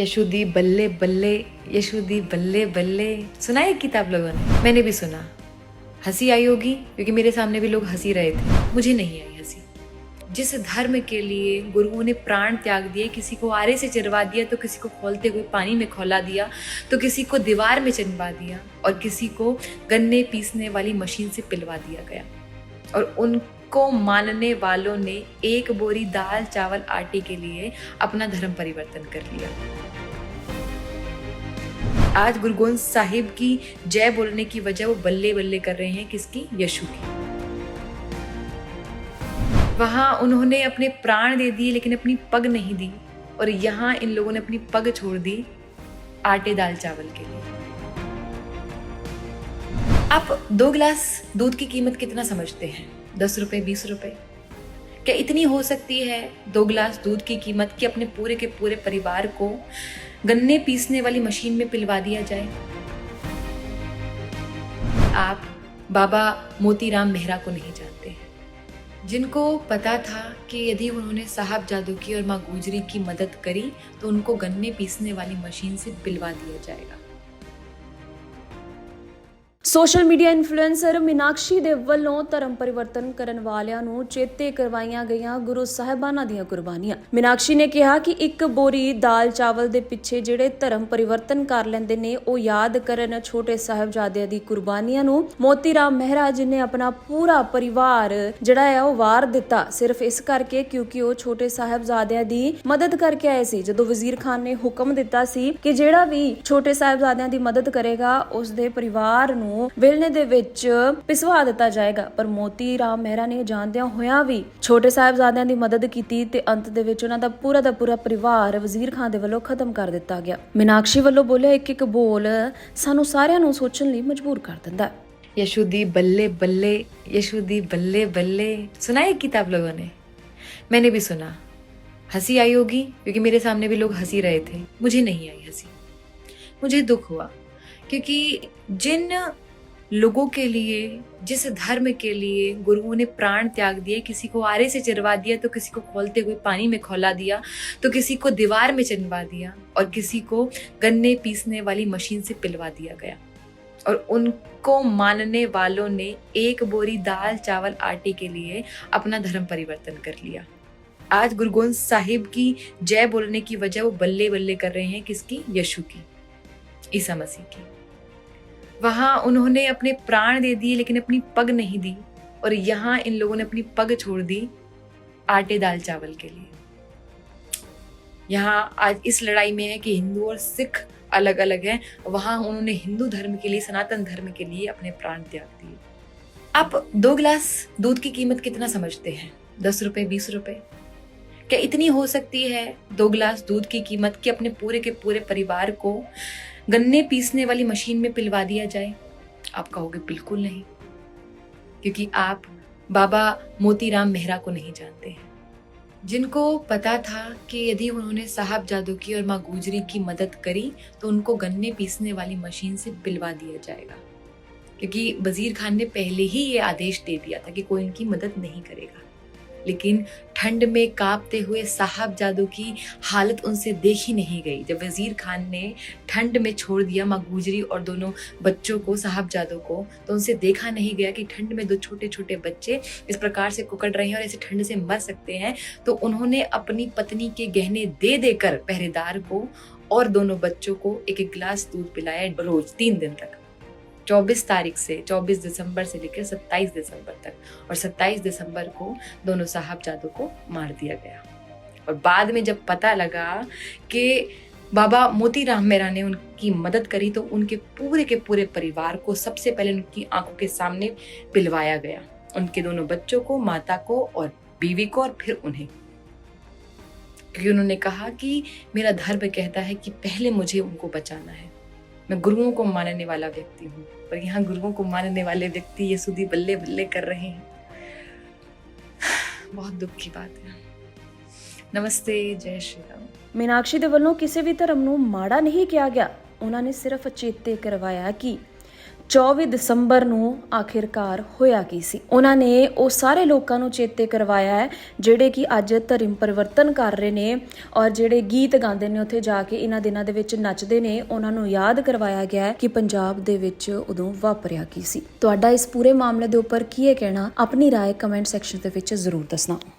यशुदी बल्ले बल्ले, यशुदी बल्ले बल्ले सुना है किताब लोगों ने? मैंने भी सुना। हंसी आई होगी क्योंकि मेरे सामने भी लोग हंसी रहे थे, मुझे नहीं आई हंसी। जिस धर्म के लिए गुरुओं ने प्राण त्याग दिए, किसी को आरे से चिरवा दिया तो किसी को खौलते हुए पानी में खौला दिया, तो किसी को दीवार में चिनवा दिया और किसी को गन्ने पीसने वाली मशीन से पिलवा दिया गया। और उनको मानने वालों ने एक बोरी दाल चावल आटे के लिए अपना धर्म परिवर्तन कर लिया। आज गुरु गोविंद साहिब की जय बोलने की वजह वो बल्ले बल्ले कर रहे हैं, किसकी? यशु की। वहां उन्होंने अपने प्राण दे दिए लेकिन अपनी पग नहीं दी, और यहाँ इन लोगों ने अपनी पग छोड़ दी आटे दाल चावल के लिए। आप 2 गिलास दूध की कीमत कितना समझते हैं? 10 रुपए, 20 रुपए? क्या इतनी हो सकती है 2 गिलास दूध की कीमत कि अपने पूरे के पूरे परिवार को गन्ने पीसने वाली मशीन में पिलवा दिया जाए? आप बाबा मोतीराम मेहरा को नहीं जानते हैं, जिनको पता था कि यदि उन्होंने साहबजादों की और माँ गुजरी की मदद करी तो उनको गन्ने पीसने वाली मशीन से पिलवा दिया जाएगा। ਸੋਸ਼ਲ ਮੀਡੀਆ ਇਨਫਲੂਐਂਸਰ ਮੀਨਾਕਸ਼ੀ ਦੇ ਵੱਲੋਂ ਧਰਮ ਪਰਿਵਰਤਨ ਕਰਨ ਵਾਲਿਆਂ ਨੂੰ ਚੇਤੇ ਕਰਵਾਈਆਂ ਗਈਆਂ ਗੁਰੂ ਸਾਹਿਬਾਨਾਂ ਦੀਆਂ ਕੁਰਬਾਨੀਆਂ। ਮੀਨਾਕਸ਼ੀ ਨੇ ਕਿਹਾ ਕਿ ਇੱਕ ਬੋਰੀ ਦਾਲ ਚਾਵਲ ਦੇ ਪਿੱਛੇ ਜਿਹੜੇ ਧਰਮ ਪਰਿਵਰਤਨ ਕਰ ਲੈਂਦੇ ਨੇ ਉਹ ਯਾਦ ਕਰਨ ਛੋਟੇ ਸਾਹਿਬਜ਼ਾਦਿਆਂ ਦੀ ਕੁਰਬਾਨੀਆਂ ਨੂੰ। ਮੋਤੀ ਰਾਮ ਮਹਿਰਾ ਜੀ ਨੇ ਆਪਣਾ ਪੂਰਾ ਪਰਿਵਾਰ ਜਿਹੜਾ ਹੈ ਉਹ ਵਾਰ ਦਿੱਤਾ, ਸਿਰਫ ਇਸ ਕਰਕੇ ਕਿਉਂਕਿ ਉਹ ਛੋਟੇ ਸਾਹਿਬਜ਼ਾਦਿਆਂ ਦੀ ਮਦਦ ਕਰਕੇ ਆਏ ਸੀ। ਜਦੋਂ ਵਜ਼ੀਰ ਖਾਨ ਨੇ ਹੁਕਮ ਦਿੱਤਾ ਸੀ ਕਿ ਜਿਹੜਾ ਵੀ ਛੋਟੇ ਸਾਹਿਬਜ਼ਾਦਿਆਂ ਦੀ ਮਦਦ ਕਰੇਗਾ ਉਸ ਦੇ ਪਰਿਵਾਰ ਨੂੰ ਵੇਲਣੇ ਦੇ ਵਿੱਚ ਪਿਸਵਾ ਦਿੱਤਾ ਜਾਏਗਾ, ਪਰ ਮੋਤੀ ਰਾਮ ਮਹਿਰਾ ਨੇ ਜਾਣਦਿਆਂ ਹੋਇਆਂ ਵੀ ਛੋਟੇ ਸਾਹਿਬਜ਼ਾਦਿਆਂ ਦੀ ਮਦਦ ਕੀਤੀ ਤੇ ਅੰਤ ਦੇ ਵਿੱਚ ਉਹਨਾਂ ਦਾ ਪੂਰਾ ਪਰਿਵਾਰ ਵਜ਼ੀਰ ਖਾਨ ਦੇ ਵੱਲੋਂ ਖਤਮ ਕਰ ਦਿੱਤਾ ਗਿਆ। ਮੀਨਾਕਸ਼ੀ ਵੱਲੋਂ ਬੋਲਿਆ ਇੱਕ ਬੋਲ ਸਾਨੂੰ ਸਾਰਿਆਂ ਨੂੰ ਸੋਚਣ ਲਈ ਮਜਬੂਰ ਕਰ ਦਿੰਦਾ ਹੈ। यशुदी बल्ले बल्ले, यशुदी बल्ले बल्ले सुना है किताब लोगों ने? मैंने भी सुना। हंसी आई होगी क्योंकि मेरे सामने भी लोग हंसी रहे थे, मुझे नहीं आई हंसी। मुझे दुख हुआ क्योंकि जिन लोगों के लिए, जिस धर्म के लिए गुरुओं ने प्राण त्याग दिए, किसी को आरे से चिरवा दिया तो किसी को खौलते हुए पानी में खौला दिया, तो किसी को दीवार में चिनवा दिया और किसी को गन्ने पीसने वाली मशीन से पिलवा दिया गया। और उनको मानने वालों ने एक बोरी दाल चावल आटे के लिए अपना धर्म परिवर्तन कर लिया। आज गुरु गोविंद साहिब की जय बोलने की वजह वो बल्ले बल्ले कर रहे हैं, किसकी? यशु की, ईसा मसीह की। वहां उन्होंने अपने प्राण दे दिए लेकिन अपनी पग नहीं दी, और यहाँ इन लोगों ने अपनी पग छोड़ दी आटे दाल चावल के लिए। यहाँ आज इस लड़ाई में है कि हिंदू और सिख अलग अलग हैं, वहां उन्होंने हिंदू धर्म के लिए, सनातन धर्म के लिए अपने प्राण त्याग दिए। आप 2 गिलास दूध की कीमत कितना समझते हैं? 10 रुपए, 20 रुपए? क्या इतनी हो सकती है 2 गिलास दूध की कीमत कि अपने पूरे के पूरे परिवार को गन्ने पीसने वाली मशीन में पिलवा दिया जाए? आप कहोगे बिल्कुल नहीं, क्योंकि आप बाबा मोतीराम मेहरा को नहीं जानते हैं, जिनको पता था कि यदि उन्होंने साहबजादों की और माँ गुजरी की मदद करी तो उनको गन्ने पीसने वाली मशीन से पिलवा दिया जाएगा। क्योंकि वजीर खान ने पहले ही ये आदेश दे दिया था कि कोई इनकी मदद नहीं करेगा, लेकिन ठंड में कांपते हुए साहबजादों की हालत उनसे देखी नहीं गई। जब वजीर खान ने ठंड में छोड़ दिया माँ गुजरी और दोनों बच्चों को, साहबजादों को, तो उनसे देखा नहीं गया कि ठंड में 2 छोटे छोटे बच्चे इस प्रकार से कुकड़ रहे हैं और ऐसे ठंड से मर सकते हैं। तो उन्होंने अपनी पत्नी के गहने दे देकर पहरेदार को और दोनों बच्चों को एक एक गिलास दूध पिलाया रोज 3 दिन तक। 24 तारीख से 24 दिसंबर से लेकर 27 दिसंबर तक, और 27 दिसंबर को दोनों साहबजादों को मार दिया गया। और बाद में जब पता लगा कि बाबा मोतीराम मेहरा ने उनकी मदद करी तो उनके पूरे परिवार को सबसे पहले उनकी आंखों के सामने पिलवाया गया, उनके दोनों बच्चों को, माता को और बीवी को, और फिर उन्हें, क्योंकि उन्होंने कहा कि मेरा धर्म कहता है कि पहले मुझे उनको बचाना है। मैं गुरुओं को मानने वाला व्यक्ति हूँ, और यहाँ गुरुओं को मानने वाले व्यक्ति यशुदी बल्ले बल्ले कर रहे हैं। बहुत दुख की बात है। नमस्ते, जय श्री राम। ਮੀਨਾਕਸ਼ੀ ਦੇ ਵੱਲੋਂ ਕਿਸੇ ਵੀ ਧਰਮ ਨੂੰ ਮਾੜਾ ਨਹੀਂ ਕਿਹਾ ਗਿਆ, ਉਹਨਾਂ ਨੇ ਸਿਰਫ ਚੇਤੇ ਕਰਵਾਇਆ ਕਿ 24 ਦਸੰਬਰ ਨੂੰ ਆਖਿਰਕਾਰ ਹੋਇਆ ਕੀ ਸੀ। ਉਹਨਾਂ ਨੇ ਉਹ ਸਾਰੇ ਲੋਕਾਂ ਨੂੰ ਚੇਤੇ ਕਰਵਾਇਆ ਹੈ ਜਿਹੜੇ ਕਿ ਅੱਜ ਧਰਮ ਪਰਿਵਰਤਨ ਕਰ ਰਹੇ ਨੇ ਔਰ ਜਿਹੜੇ ਗੀਤ ਗਾਉਂਦੇ ਨੇ ਉੱਥੇ ਜਾ ਕੇ ਇਹਨਾਂ ਦਿਨਾਂ ਦੇ ਵਿੱਚ ਨੱਚਦੇ ਨੇ, ਉਹਨਾਂ ਨੂੰ ਯਾਦ ਕਰਵਾਇਆ ਗਿਆ ਹੈ ਕਿ ਪੰਜਾਬ ਦੇ ਵਿੱਚ ਉਦੋਂ ਵਾਪਰਿਆ ਕੀ ਸੀ। ਤੁਹਾਡਾ ਇਸ ਪੂਰੇ ਮਾਮਲੇ ਦੇ ਉੱਪਰ ਕੀ ਹੈ ਕਹਿਣਾ? ਆਪਣੀ ਰਾਏ ਕਮੈਂਟ ਸੈਕਸ਼ਨ ਦੇ ਵਿੱਚ ਜ਼ਰੂਰ ਦੱਸਣਾ।